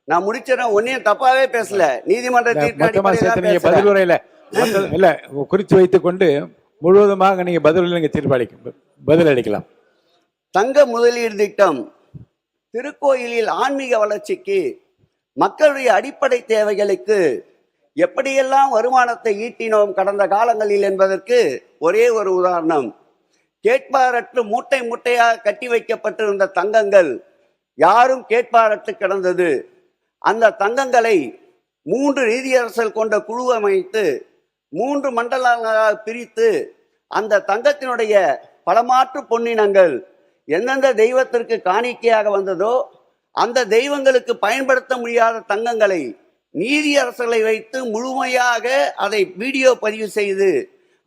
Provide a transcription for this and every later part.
நான் முடிச்சிடறேன். ஒன்னையும் தப்பாவே பேசல. நீதிமன்ற பதிலுரையில இல்ல குறித்து வைத்துக் கொண்டு முழுவதுமாக நீங்க பதில் அளிக்கலாம். தங்க முதலீடு திட்டம் திருக்கோயிலில் ஆன்மீக வளர்ச்சிக்கு, மக்களுடைய அடிப்படை தேவைகளுக்கு எப்படியெல்லாம் வருமானத்தை ஈட்டினோம் கடந்த காலங்களில் என்பதற்கு ஒரே ஒரு உதாரணம். கேட்பாரற்று மூட்டை மூட்டையாக கட்டி வைக்கப்பட்டிருந்த தங்கங்கள் யாரும் கேட்பாரற்று கிடந்தது. அந்த தங்கங்களை 3 நீதியரசர்கள் கொண்ட குழு அமைத்து 3 மண்டலங்களாக பிரித்து அந்த தங்கத்தினுடைய பலமாற்று பொன்னினங்கள் எந்தெந்த தெய்வத்திற்கு காணிக்கையாக வந்ததோ அந்த தெய்வங்களுக்கு பயன்படுத்த முடியாத தங்கங்களை நீதியரசர்களை வைத்து முழுமையாக அதை வீடியோ பதிவு செய்து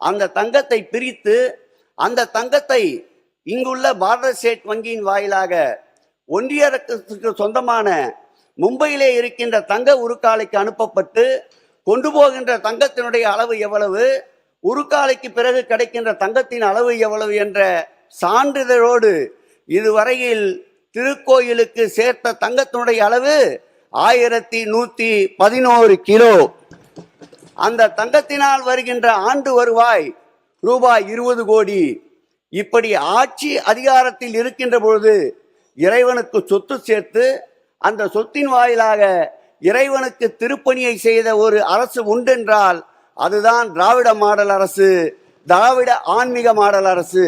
அந்த தங்கத்தை பிரித்து அந்த தங்கத்தை இங்குள்ள பாரத ஸ்டேட் வங்கியின் வாயிலாக ஒன்றிய அரசுக்கு சொந்தமான மும்பையிலே இருக்கின்ற தங்க உருக்காலைக்கு அனுப்பப்பட்டு கொண்டு போகின்ற தங்கத்தினுடைய அளவு எவ்வளவு, உருக்காலைக்கு பிறகு கிடைக்கின்ற தங்கத்தின் அளவு எவ்வளவு என்ற சான்றிதழோடு இதுவரையில் திருக்கோயிலுக்கு சேர்த்த தங்கத்தினுடைய அளவு 1111 கிலோ. அந்த தங்கத்தினால் வருகின்ற ஆண்டு வருவாய் ரூபாய் 20 கோடி. இப்படி ஆட்சி அதிகாரத்தில் இருக்கின்ற பொழுது இறைவனுக்கு சொத்து சேர்த்து அந்த சொத்தின் வாயிலாக இறைவனுக்கு திருப்பணியை செய்த ஒரு அரசு உண்டென்றால் அதுதான் திராவிட மாடல் அரசு, திராவிட ஆன்மீக மாடல் அரசு.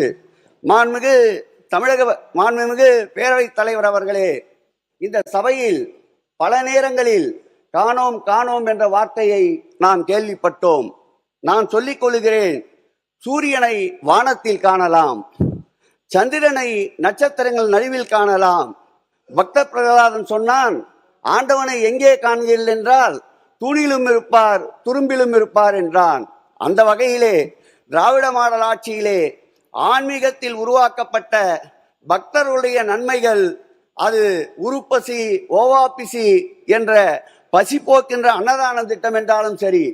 மாண்புமிகு பேரவைத் தலைவர் அவர்களே, இந்த சபையில் பல நேரங்களில் காணோம் காணோம் என்ற வார்த்தையை நாம் கேள்விப்பட்டோம். நான் சொல்லிக் கொள்கிறேன், சூரியனை வானத்தில் காணலாம், சந்திரனை நட்சத்திரங்கள் நடுவில் காணலாம். பக்த பிரகலாதன் சொன்னான், ஆண்டவனை எங்கே காண்கிறீர்கள் என்றால் தூணிலும் இருப்பார் துரும்பிலும் இருப்பார் என்றான். அந்த வகையிலே திராவிட மாடல் ஆட்சியிலே ஆன்மீகத்தில் உருவாக்கப்பட்ட பக்தர்களுடைய நன்மைகள், அது உருப்பசி ஓவாபிசி என்ற பசி போக்கின்ற அன்னதான திட்டம் என்றாலும் சரி,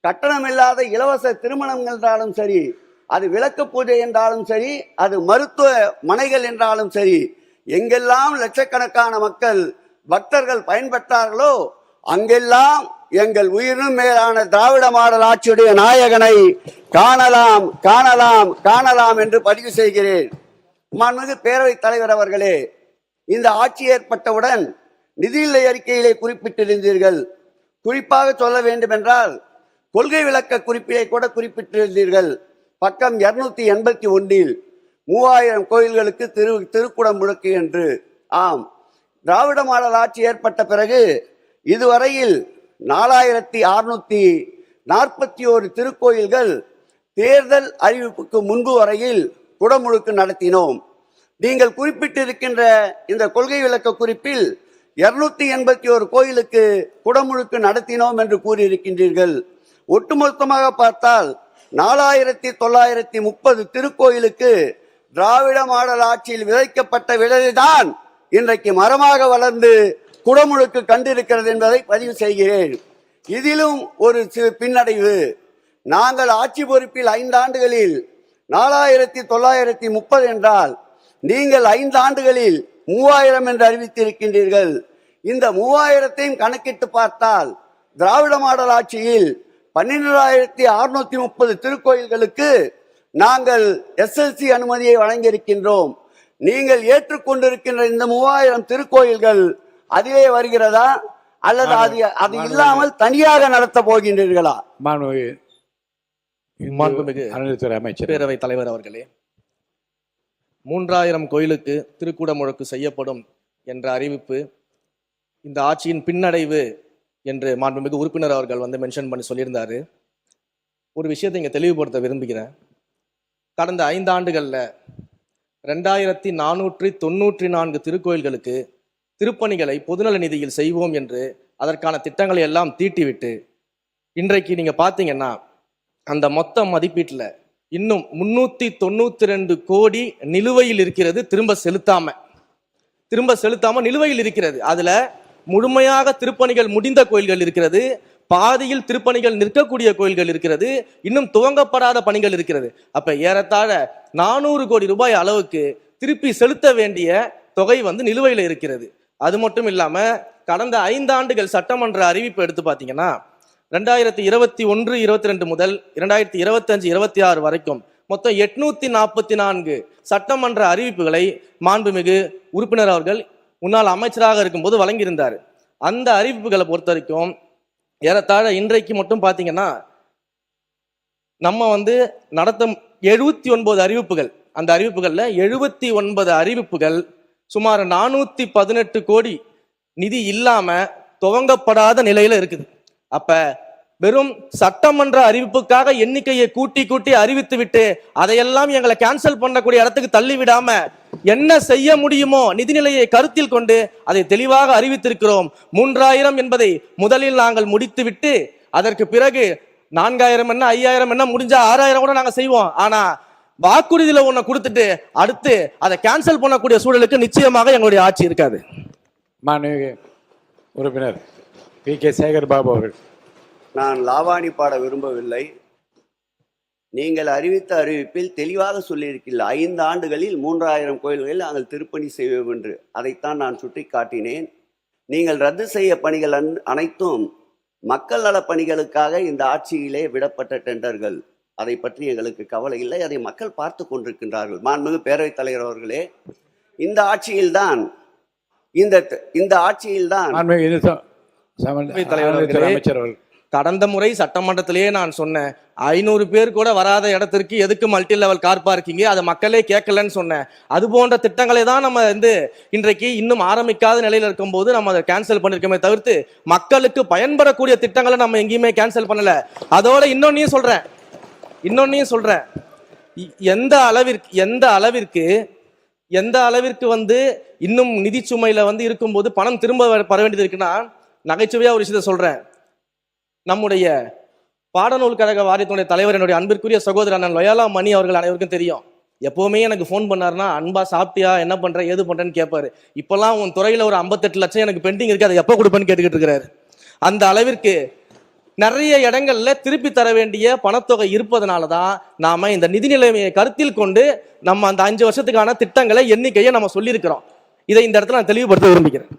கட்டணமில்லாத இலவச திருமணம் என்றாலும் சரி, அது விளக்கு பூஜை என்றாலும் சரி, அது மருத்துவ மனைகள் என்றாலும் சரி, எங்கெல்லாம் லட்சக்கணக்கான மக்கள் பக்தர்கள் பயன்பெற்றார்களோ அங்கெல்லாம் எங்கள் உயிரினும் மேலான திராவிட மாடல் ஆட்சியுடைய நாயகனை காணலாம் காணலாம் காணலாம் என்று பதிவு செய்கிறேன். மாண்புமிகு பேரவைத் தலைவர் அவர்களே, இந்த ஆட்சி ஏற்பட்டவுடன் நிதிநிலை அறிக்கையிலே குறிப்பிட்டிருந்தீர்கள். குறிப்பாக சொல்ல வேண்டும் என்றால் கொள்கை விளக்க குறிப்பிலே கூட குறிப்பிட்டிருந்தீர்கள். பக்கம் 281 3000 கோயில்களுக்கு திருக்குடம் முழுக்கு என்று. ஆம், திராவிட மாடல் ஆட்சி ஏற்பட்ட பிறகு இதுவரையில் 4641 திருக்கோயில்கள் தேர்தல் அறிவிப்புக்கு முன்பு வரையில் குடமுழுக்கு நடத்தினோம். நீங்கள் குறிப்பிட்டிருக்கின்ற இந்த கொள்கை விளக்க குறிப்பில் 281 கோயிலுக்கு குடமுழுக்கு நடத்தினோம் என்று கூறியிருக்கின்றீர்கள். ஒட்டுமொத்தமாக பார்த்தால் 4930 திருக்கோயிலுக்கு திராவிட மாடல் ஆட்சியில் விதைக்கப்பட்ட விதைதான் இன்றைக்கு மரமாக வளர்ந்து குடமுழுக்கு கண்டிருக்கிறது என்பதை பதிவு செய்கிறேன். இதிலும் ஒரு பின்னடைவு. நாங்கள் ஆட்சி பொறுப்பில் 5 ஆண்டுகளில் 4930 என்றால் நீங்கள் 5 ஆண்டுகளில் 3000 என்று அறிவித்திருக்கின்றீர்கள். இந்த 3000ஐயும் கணக்கிட்டு பார்த்தால் திராவிட மாடல் ஆட்சியில் 12630 திருக்கோயில்களுக்கு நாங்கள் SLC அனுமதியை வழங்கியிருக்கின்றோம். நீங்கள் ஏற்றுக்கொண்டிருக்கின்ற இந்த 3000 திருக்கோயில்கள் அதிலே வருகிறதா அல்லது அது இல்லாமல் தனியாக நடத்த போகின்றீர்களா? அமைச்சர் பேரவைத் தலைவர் அவர்களே, 3000 கோயிலுக்கு திருக்கூட முழக்கு செய்யப்படும் என்ற அறிவிப்பு இந்த ஆட்சியின் பின்னடைவு என்று மாண்புமிகு உறுப்பினர் அவர்கள் மென்ஷன் பண்ணி சொல்லியிருந்தாரு. ஒரு விஷயத்தை இங்கே தெளிவுபடுத்த விரும்புகிறேன். கடந்த 5 ஆண்டுகளில் 2494 திருக்கோயில்களுக்கு திருப்பணிகளை பொதுநல நிதியில் செய்வோம் என்று அதற்கான திட்டங்களை எல்லாம் தீட்டிவிட்டு இன்றைக்கு நீங்க பார்த்தீங்கன்னா அந்த மொத்த மதிப்பீட்டில் இன்னும் 392 கோடி நிலுவையில் இருக்கிறது. திரும்ப செலுத்தாம நிலுவையில் இருக்கிறது. அதுல முழுமையாக திருப்பணிகள் முடிந்த கோயில்கள் இருக்கிறது, பாதியில் திருப்பணிகள் நிற்கக்கூடிய கோயில்கள் இருக்கிறது, இன்னும் துவங்கப்படாத பணிகள் இருக்கிறது. அப்ப ஏறத்தாழ 400 கோடி ரூபாய் அளவுக்கு திருப்பி செலுத்த வேண்டிய தொகை நிலுவையில் இருக்கிறது. அது மட்டும் இல்லாம கடந்த 5 ஆண்டுகள் சட்டமன்ற அறிவிப்பு எடுத்து பார்த்தீங்கன்னா 2021-22 முதல் 2025-26 வரைக்கும் மொத்தம் 844 சட்டமன்ற அறிவிப்புகளை மாண்புமிகு உறுப்பினர் அவர்கள் முன்னாள் அமைச்சராக இருக்கும்போது வழங்கியிருந்தார். அந்த அறிவிப்புகளை பொறுத்த வரைக்கும் ஏறத்தாழ இன்றைக்கு மட்டும் பார்த்தீங்கன்னா நம்ம நடத்த 79 அறிவிப்புகள், அந்த அறிவிப்புகள்ல 79 அறிவிப்புகள் சுமார் 418 கோடி நிதி இல்லாம துவங்கப்படாத நிலையில இருக்குது. அப்ப வெறும் சட்டமன்ற அறிவிப்புக்காக எண்ணிக்கையை கூட்டி அறிவித்து விட்டு அதையெல்லாம் எங்களை கேன்சல் பண்ணக்கூடிய இடத்துக்கு தள்ளி விடாம என்ன செய்ய முடியுமோ நிதிநிலையை கருத்தில் கொண்டு அதை தெளிவாக அறிவித்திருக்கிறோம். 3000 என்பதை முதலில் நாங்கள் முடித்துவிட்டு அதற்கு பிறகு 4000 என்ன 5000 என்ன முடிஞ்சா 6000 கூட நாங்க செய்வோம். ஆனா வாக்குறுதியில ஒண்ணு கொடுத்துட்டு அடுத்து அதை கேன்சல் பண்ணக்கூடிய சூழலுக்கு நிச்சயமாக எங்களுடைய ஆட்சி இருக்காது. மாண்புமிகு உறுப்பினர் பி.கே. சேகர் பாபு அவர்கள். நான் லாவாணி பாட விரும்பவில்லை. நீங்கள் அறிவித்த அறிவிப்பில் தெளிவாக சொல்லியிருக்கீர்கள் 5 ஆண்டுகளில் 3000 கோயில்களில் நாங்கள் திருப்பணி செய்வோம் என்று. அதைத்தான் நான் சுட்டி காட்டினேன். நீங்கள் ரத்து செய்ய பணிகள் அனைத்தும் மக்கள் நல பணிகளுக்காக இந்த ஆட்சியிலே விடப்பட்ட டெண்டர்கள். அதை பற்றி எங்களுக்கு கவலை இல்லை, அதை மக்கள் பார்த்து கொண்டிருக்கின்றார்கள். மாண்புமிகு பேரவைத் தலைவர் அவர்களே, இந்த ஆட்சியில்தான் அமைச்சர் அவர்கள் கடந்த முறை சட்டமன்றத்திலேயே நான் சொன்னேன் 500 பேர் கூட வராத இடத்திற்கு எதுக்கு மல்டி லெவல் கார் பார்க்கிங், அதை மக்களே கேட்கலன்னு சொன்னேன். அது போன்ற திட்டங்களை தான் நம்ம இன்றைக்கு இன்னும் ஆரம்பிக்காத நிலையில இருக்கும்போது நம்ம அதை கேன்சல் பண்ணிருக்கோமே தவிர்த்து மக்களுக்கு பயன்படக்கூடிய திட்டங்களை நம்ம எங்கேயுமே கேன்சல் பண்ணல. அதோட இன்னொன்னையும் சொல்றேன், எந்த அளவிற்கு இன்னும் நிதி சுமையில இருக்கும்போது பணம் திரும்ப வர வேண்டியது இருக்குன்னா, நகைச்சுவையா ஒரு விஷயத்த சொல்றேன். நம்முடைய பாடநூல் கழக வாரியத்தினுடைய தலைவர் என்னுடைய அன்பிற்குரிய சகோதரர் அண்ணன் லொயாலா மணி அவர்கள் அனைவருக்கும் தெரியும். எப்பவுமே எனக்கு ஃபோன் பண்ணாருன்னா அன்பா சாப்பிட்டியா, என்ன பண்ற, ஏது பண்றேன்னு கேட்பாரு. இப்பெல்லாம் உன் துறையில ஒரு 58 லட்சம் எனக்கு பெண்டிங் இருக்கு, அதை எப்போ கொடுப்பேன்னு கேட்டுக்கிட்டு இருக்கிறாரு. அந்த அளவிற்கு நிறைய இடங்கள்ல திருப்பி தர வேண்டிய பணத்தொகை இருப்பதனாலதான் நாம இந்த நிதி நிலைமையை கருத்தில் கொண்டு நம்ம அந்த 5 வருஷத்துக்கான திட்டங்களை எண்ணிக்கையை நம்ம சொல்லியிருக்கிறோம். இதை இந்த இடத்துல நான் தெளிவுபடுத்த விரும்புகிறேன்.